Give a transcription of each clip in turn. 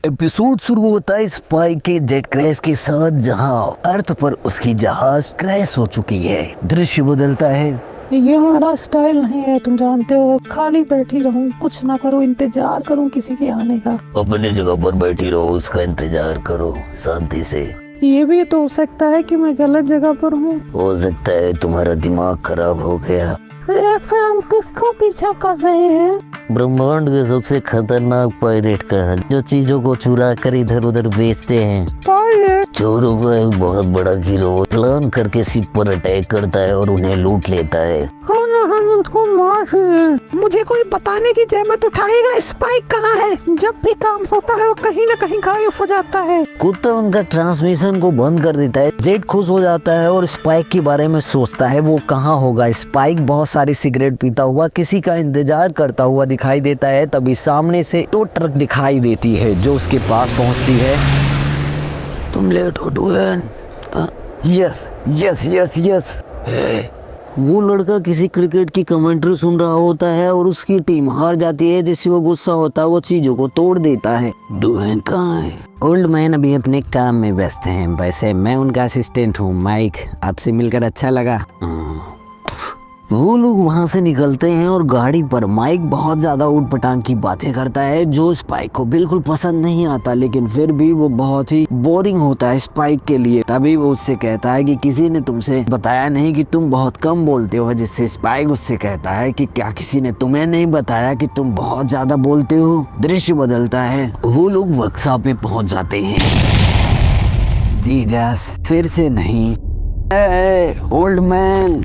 Episode शुरू होता है स्पाइक के जेट क्रैश के साथ, जहां अर्थ पर उसकी जहाज क्रैश हो चुकी है। दृश्य बदलता है। ये हमारा स्टाइल नहीं है, तुम जानते हो। खाली बैठी रहूं, कुछ ना करूं, इंतजार करूं किसी के आने का। अपनी जगह पर बैठी रहो, उसका इंतजार करो शांति से। ये भी तो हो सकता है कि मैं गलत जगह पर हूँ। हो सकता है तुम्हारा दिमाग खराब हो गया। हम किसको पीछा कर रहे हैं? ब्रह्मांड के सबसे खतरनाक पायरेट का है, जो चीजों को चुरा कर इधर उधर बेचते हैं। पायरेट? चोरों का एक बहुत बड़ा गिरोह प्लान करके शिप पर अटैक करता है और उन्हें लूट लेता है। हम उनको मुझे कोई बताने की जहमत उठाएगा स्पाइक कहाँ है? जब भी काम होता है वो कहीं न कहीं गायब हो जाता है। कुत्ता उनका ट्रांसमिशन को बंद कर देता है। जेट खुश हो जाता है और स्पाइक के बारे में सोचता है वो कहाँ होगा। स्पाइक बहुत सारी सिगरेट पीता हुआ किसी का इंतजार करता हुआ दिखाई देता है। तभी सामने से 2 ट्रक दिखाई देती है जो उसके पास पहुंचती है। तुम लेट हो Dwayne. Yes yes yes yes. वो लड़का किसी क्रिकेट की कमेंट्री सुन रहा होता है और उसकी टीम हार जाती है, जिससे वो गुस्सा होता है। वो चीजों को तोड़ देता है। डुएन कहाँ है? ओल्ड मैन अभी अपने काम में व्यस्त हैं। वैसे मैं उनका असिस्टेंट हूँ माइक। आपसे मिलकर अच्छा लगा। वो लोग वहां से निकलते हैं और गाड़ी पर माइक बहुत ज्यादा ऊटपटांग की बातें करता है जो स्पाइक को बिल्कुल पसंद नहीं आता, लेकिन फिर भी वो बहुत ही बोरिंग होता है स्पाइक के लिए। तभी वो उससे कहता है कि किसी ने तुमसे बताया नहीं कि तुम बहुत कम बोलते हो, जिससे स्पाइक उससे कहता है कि क्या किसी ने तुम्हें नहीं बताया कि तुम बहुत ज्यादा बोलते हो। दृश्य बदलता है। वो लोग वर्कशॉप में पहुंच जाते हैं। जी जस फिर से नहीं। ओल्ड मैन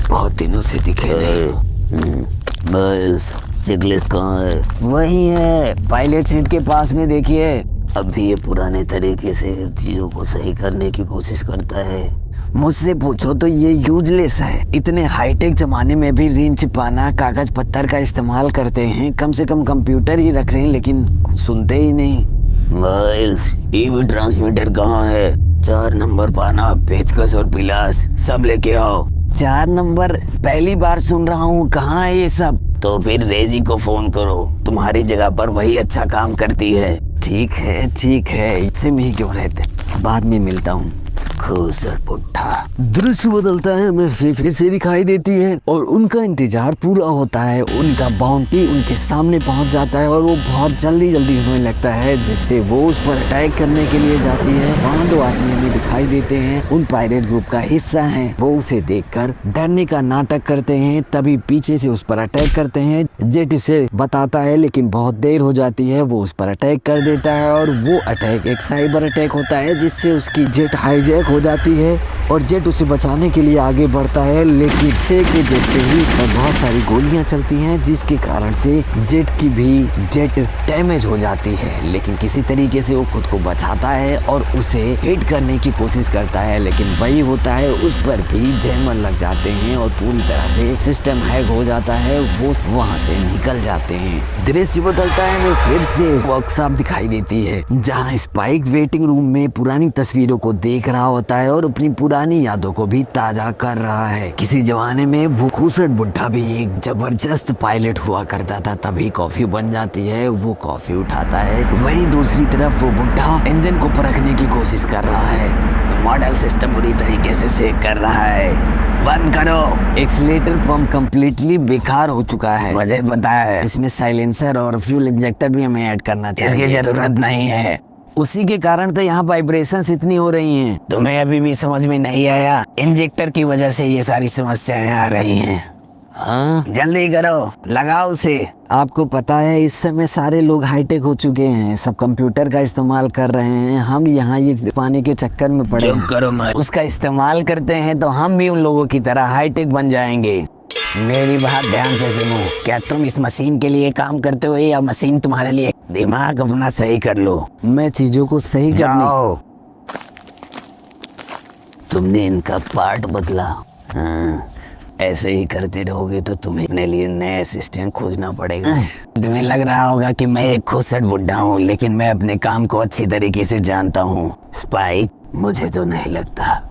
बहुत दिनों से दिखे नहीं। बस चेकलिस्ट कहाँ है? वही है, पायलट सीट के पास में। देखिए अभी ये पुराने तरीके से चीजों को सही करने की कोशिश करता है। मुझसे पूछो तो ये यूजलेस है। इतने हाईटेक जमाने में भी रिंच पाना कागज पत्थर का इस्तेमाल करते हैं। कम से कम कंप्यूटर ही रख रहे हैं, लेकिन सुनते ही नहीं। माइल्स ईवी ट्रांसमीटर कहाँ है? 4 नंबर पाना, पेचकस और पिलास सब लेके आओ। 4 नंबर पहली बार सुन रहा हूँ, कहाँ है ये सब? तो फिर रेजी को फोन करो, तुम्हारी जगह पर वही अच्छा काम करती है। ठीक है, इससे में ही क्यों रहते, बाद में मिलता हूँ। खूसर पुट्ठा। दृश्य बदलता है। हमें फिर से दिखाई देती है और उनका इंतजार पूरा होता है। उनका बाउंटी उनके सामने पहुंच जाता है और वो बहुत जल्दी होने लगता है, जिससे वो उस पर अटैक करने के लिए जाती है। वहाँ 2 आदमी हमें दिखाई देते हैं, उन पायरेट ग्रुप का हिस्सा हैं। वो उसे देखकर डरने का नाटक करते हैं। तभी पीछे से उस पर अटैक करते हैं। जेट उसे बताता है, लेकिन बहुत देर हो जाती है। वो उस पर अटैक कर देता है और वो अटैक एक साइबर अटैक होता है, जिससे उसकी जेट हाईजैक हो जाती है और जेट उसे बचाने के लिए आगे बढ़ता है, लेकिन फेक के जेट से ही बहुत सारी गोलियां चलती हैं, जिसके कारण से जेट की भी जेट डैमेज हो जाती है। लेकिन किसी तरीके से वो खुद को बचाता है और उसे हिट करने की कोशिश करता है, लेकिन वही होता है, उस पर भी जैमर लग जाते हैं और पूरी तरह से सिस्टम हैक हो जाता है। वो वहां से निकल जाते हैं। दृश्य बदलता है। हमें फिर से वर्कशॉप दिखाई देती है, जहाँ स्पाइक वेटिंग रूम में पुरानी तस्वीरों को देख रहा होता है और अपनी पुरानी यादों को भी ताजा कर रहा है। किसी जमाने में वो खूसट बुढ़ा भी एक जबरदस्त पायलट हुआ करता था। तभी कॉफी बन जाती है। वो कॉफी उठाता है। वहीं दूसरी तरफ वो बुढ़ा इंजन को परखने की कोशिश कर रहा है। मॉडल सिस्टम पूरी तरीके से चेक कर रहा है। बंद करो। एक्सीलेटर पंप कम्प्लीटली बेकार हो चुका है। मुझे पता है, इसमें साइलेंसर और फ्यूल इंजेक्टर भी हमें ऐड करना चाहिए। इसकी जरूरत नहीं है। उसी के कारण तो यहाँ वाइब्रेशंस इतनी हो रही हैं। तुम्हें अभी भी समझ में नहीं आया? इंजेक्टर की वजह से ये सारी समस्याएं आ रही हैं। हाँ, जल्दी करो, लगाओ उसे। आपको पता है इस समय सारे लोग हाईटेक हो चुके हैं, सब कंप्यूटर का इस्तेमाल कर रहे हैं। हम यहाँ ये पानी के चक्कर में पड़े हैं। करो मत। उसका इस्तेमाल करते हैं तो हम भी उन लोगों की तरह हाईटेक बन जाएंगे। मेरी बात ध्यान से सुनो। क्या तुम इस मशीन के लिए काम करते हो या मशीन तुम्हारे लिए? दिमाग अपना सही कर लो। मैं चीजों को सही जाओ। तुमने इनका पार्ट बदला। हाँ, ऐसे ही करते रहोगे तो तुम्हें अपने लिए नए असिस्टेंट खोजना पड़ेगा। तुम्हें लग रहा होगा कि मैं एक खुसट बुढ़ा हूँ, लेकिन मैं अपने काम को अच्छी तरीके से जानता हूँ। स्पाइक, मुझे तो नहीं लगता।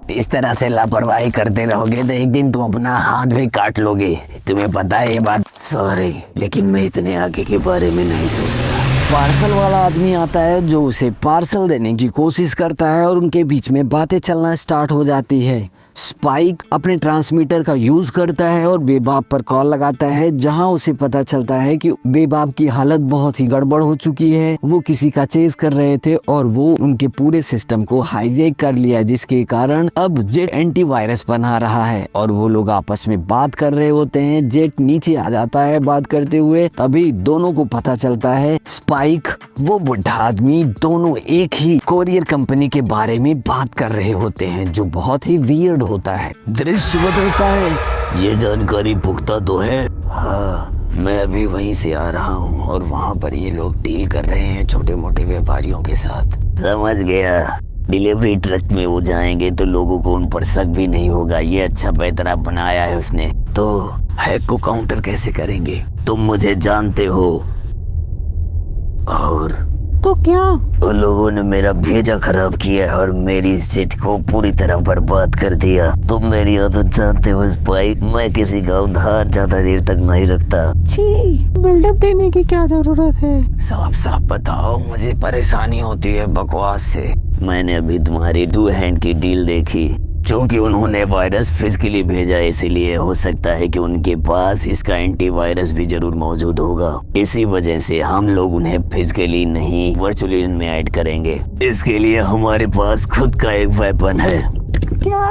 इस तरह से लापरवाही करते रहोगे तो एक दिन तुम अपना हाथ भी काट लोगे। तुम्हें पता है ये बात? सॉरी, लेकिन मैं इतने आगे के बारे में नहीं सोचता। पार्सल वाला आदमी आता है जो उसे पार्सल देने की कोशिश करता है और उनके बीच में बातें चलना स्टार्ट हो जाती है। स्पाइक अपने ट्रांसमीटर का यूज करता है और बेबाब पर कॉल लगाता है, जहां उसे पता चलता है कि बेबाब की हालत बहुत ही गड़बड़ हो चुकी है। वो किसी का चेस कर रहे थे और वो उनके पूरे सिस्टम को हाईजैक कर लिया, जिसके कारण अब जेट एंटीवायरस बना रहा है और वो लोग आपस में बात कर रहे होते हैं। जेट नीचे आ जाता है बात करते हुए, तभी दोनों को पता चलता है स्पाइक वो बुढ़ा आदमी दोनों एक ही कोरियर कंपनी के बारे में बात कर रहे होते हैं, जो बहुत ही वियर्ड होता है। दृश्य बदलता है। ये जानकारी पुख्ता तो है? हाँ, मैं अभी वहीं से आ रहा हूँ और वहाँ पर ये लोग डील कर रहे हैं छोटे मोटे व्यापारियों के साथ। समझ गया। डिलीवरी ट्रक में वो जाएंगे तो लोगों को उन पर शक भी नहीं होगा। ये अच्छा बेहतरा बनाया है उसने। तो हैक को काउंटर कैसे करेंगे? तुम मुझे जानते हो। और तो क्या? उन लोगों ने मेरा भेजा खराब किया और मेरी सेट को पूरी तरह बर्बाद कर दिया। तुम मेरी आदत जानते हो स्पाइक, मैं किसी का उधार ज्यादा देर तक नहीं रखता। छी, बिल्डअप देने की क्या जरूरत है? साफ साफ बताओ, मुझे परेशानी होती है बकवास से। मैंने अभी तुम्हारी 2 हैंड की डील देखी। क्योंकि उन्होंने वायरस फिजिकली भेजा, इसीलिए हो सकता है कि उनके पास इसका एंटीवायरस भी जरूर मौजूद होगा। इसी वजह से हम लोग उन्हें फिजिकली नहीं वर्चुअली उनमें ऐड करेंगे। इसके लिए हमारे पास खुद का एक वेपन है। क्या?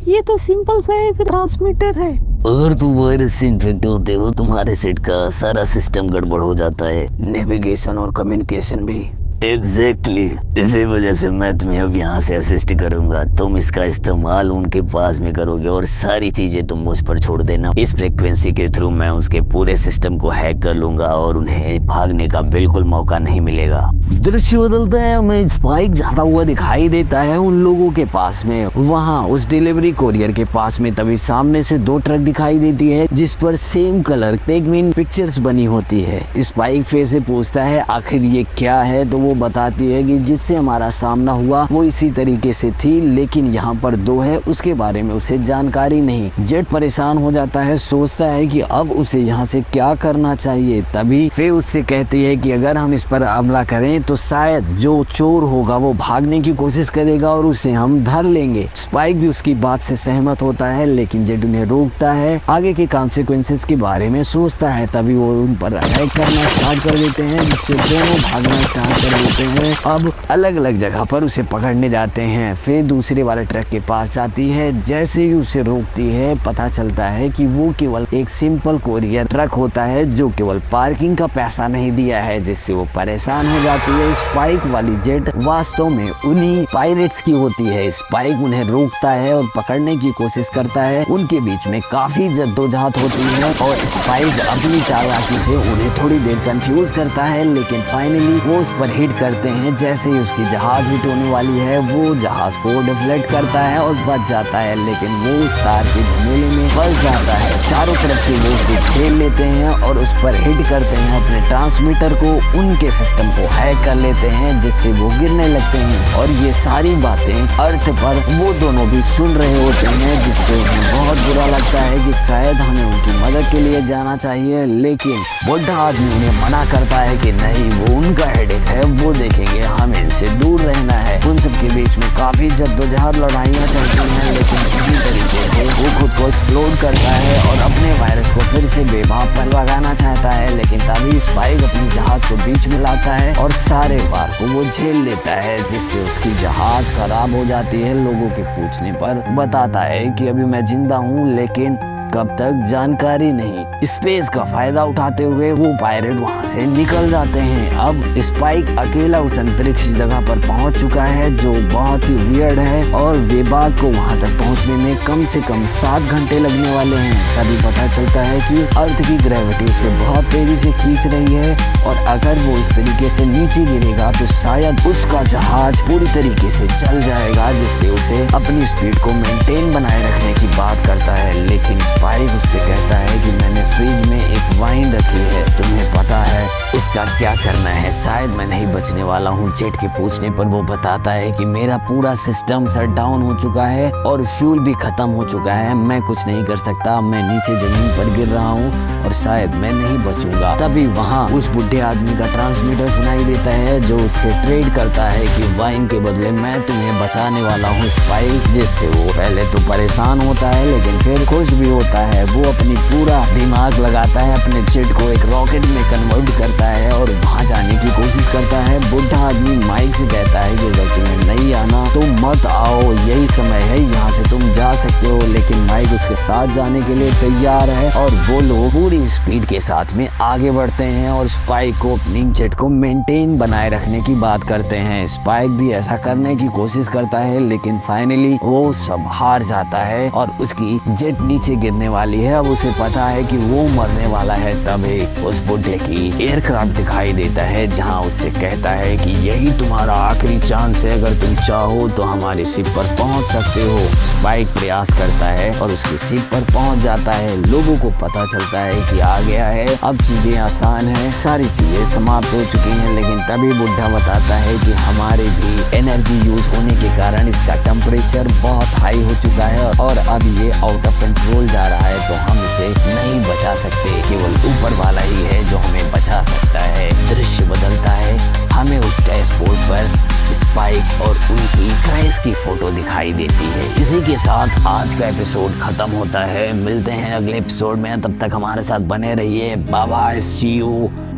ये तो सिंपल सा एक ट्रांसमीटर है। अगर तुम वायरस से इन्फेक्ट होते हो, तुम्हारे सेट का सारा सिस्टम गड़बड़ हो जाता है, नेविगेशन और कम्युनिकेशन भी। एग्जैक्टली इसी वजह से मैं तुम्हें अब यहाँ से असिस्ट करूंगा। तुम इसका इस्तेमाल उनके पास में करोगे और सारी चीजें तुम मुझ पर छोड़ देना। इस फ्रीक्वेंसी के थ्रू मैं उसके पूरे सिस्टम को हैक कर लूंगा और उन्हें भागने का बिल्कुल मौका नहीं मिलेगा। दृश्य बदलता है। हमें स्पाइक जाता हुआ दिखाई देता है उन लोगों के पास में, वहाँ उस डिलीवरी कोरियर के पास में। तभी सामने से 2 ट्रक दिखाई देती है जिस पर सेम कलर पेगमेन पिक्चर्स बनी होती है। स्पाइक फिर से पूछता है आखिर ये क्या है, तो वो बताती है कि जिससे हमारा सामना हुआ वो इसी तरीके से थी, लेकिन यहाँ पर 2 है, उसके बारे में उसे जानकारी नहीं। जेट परेशान हो जाता है, सोचता है कि अब उसे यहाँ से क्या करना चाहिए। तभी फिर उससे कहती है कि अगर हम इस पर हमला करें तो शायद जो चोर होगा वो भागने की कोशिश करेगा और उसे हम धर लेंगे। स्पाइक भी उसकी बात से सहमत होता है, लेकिन जेट उन्हें रोकता है, आगे के कॉन्सिक्वेंसेस के बारे में सोचता है। तभी वो उन पर अटैक करना स्टार्ट कर देते हैं, जिससे दोनों भागना स्टार्ट कर देते हैं। अब अलग अलग जगह पर उसे पकड़ने जाते हैं। फिर दूसरे वाले ट्रक के पास जाती है। जैसे ही उसे रोकती है, पता चलता है कि वो केवल एक सिंपल कोरियर ट्रक होता है जो केवल पार्किंग का पैसा नहीं दिया है, जिससे वो परेशान हो जाती है। स्पाइक वाली जेट वास्तव में उन्हीं पायरेट्स की होती है। स्पाइक उन्हें रोकता है और पकड़ने की कोशिश करता है। उनके बीच में काफी जद्दोजहद होती है और स्पाइक अपनी चालाकी से उन्हें थोड़ी देर कंफ्यूज करता है, लेकिन फाइनली वो उस पर हिट करते हैं। जैसे ही उसकी जहाज हिट होने वाली है, वो जहाज को डिफ्लेक्ट करता है और बच जाता है, लेकिन वो उस तार के झमेले में फंस जाता है। चारों तरफ से वो उसे खेल लेते हैं और उस पर हिट करते हैं अपने ट्रांसमीटर को, उनके सिस्टम को हैक कर लेते हैं, जिससे वो गिरने लगते हैं। और ये सारी बातें अर्थ पर वो दोनों भी सुन रहे होते हैं, जिससे उन्हें बहुत बुरा लगता है कि शायद हमें उनकी मदद के लिए जाना चाहिए, लेकिन बुढ़ा आदमी उन्हें मना करता है कि नहीं, वो उनका हेडेक है, वो देखेंगे, हमें इनसे दूर रहना है। उन सब के बीच में काफी जद्दोजहद लड़ाइयाँ चलती हैं, लेकिन किसी तरीके से वो खुद को एक्सप्लोड करता है और अपने वायरस को फिर से बेबाब पर लगाना चाहता है। लेकिन तभी स्पाइक अपनी जहाज को बीच में लाता है और सारे वार को वो झेल लेता है, जिससे उसकी जहाज खराब हो जाती है। लोगों के पूछने पर बताता है कि अभी मैं जिंदा हूँ, लेकिन कब तक जानकारी नहीं। स्पेस का फायदा उठाते हुए वो पायरेट वहां से निकल जाते हैं। अब स्पाइक अकेला उस अंतरिक्ष जगह पर पहुंच चुका है जो बहुत ही वियर्ड है और बेबाग को वहां तक पहुंचने में कम से कम 7 घंटे लगने वाले हैं। तभी पता चलता है कि अर्थ की ग्रेविटी उसे बहुत तेजी से खींच रही है और अगर वो इस तरीके से नीचे गिरेगा तो शायद उसका जहाज पूरी तरीके से चल जाएगा, जिससे उसे अपनी स्पीड को मेंटेन बनाए रखने की बात करता है। लेकिन स्पाइक उससे कहता है कि मैंने फ्रिज में एक वाइन रखी है, तुम्हें पता है। उस इसका क्या करना है, शायद मैं नहीं बचने वाला हूँ। जेट के पूछने पर वो बताता है कि मेरा पूरा सिस्टम शट डाउन हो चुका है और फ्यूल भी खत्म हो चुका है, मैं कुछ नहीं कर सकता, मैं नीचे जमीन पर गिर रहा हूँ और शायद मैं नहीं बचूंगा। तभी वहाँ उस बुढ़े आदमी का ट्रांसमीटर सुनाई देता है जो उससे ट्रेड करता है कि वाइन के बदले मैं तुम्हें बचाने वाला हूँ स्पाइक। जिससे वो पहले तो परेशान होता है लेकिन फिर खुश भी होता है। वो अपनी पूरा दिमाग लगाता है, अपने जेट को एक रॉकेट में कन्वर्ट करता है और वहाँ जाने की कोशिश करता है। बुढ़ा आदमी माइक से कहता है कि अगर तुम्हें नहीं आना तो मत आओ, यही समय है, यहाँ से तुम जा सकते हो। लेकिन माइक उसके साथ जाने के लिए तैयार है और वो लोग पूरी स्पीड के साथ में आगे बढ़ते हैं और स्पाइक को अपनी जेट को मेंटेन बनाए रखने की बात करते हैं। स्पाइक भी ऐसा करने की कोशिश करता है लेकिन फाइनली वो सब हार जाता है और उसकी जेट नीचे गिरने वाली है। अब उसे पता है कि वो मरने वाला है। तभी उस बुढ़े की एयरक्राफ्ट दिखाई देता है जहाँ उससे कहता है कि यही तुम्हारा आखिरी चांस है, अगर तुम चाहो तो हमारी शिप पर पहुंच सकते हो। स्पाइक प्रयास करता है और उसकी शिप पर पहुंच जाता है। लोगों को पता चलता है कि आ गया है, अब चीजें आसान है, सारी चीजें समाप्त हो चुकी हैं। लेकिन तभी बुढ़ा बताता है कि हमारे भी एनर्जी यूज होने के कारण इसका टेम्परेचर बहुत हाई हो चुका है और अब ये आउट ऑफ कंट्रोल जा रहा है, तो हम इसे नहीं बचा सकते, केवल ऊपर वाला ही है जो हमें बचा सकता है। दृश्य बदलता है, हमें उस डैशबोर्ड पर स्पाइक और उनकी क्रैश की फोटो दिखाई देती है। इसी के साथ आज का एपिसोड खत्म होता है। मिलते हैं अगले एपिसोड में, तब तक हमारे साथ बने रहिए। Bye bye, see you.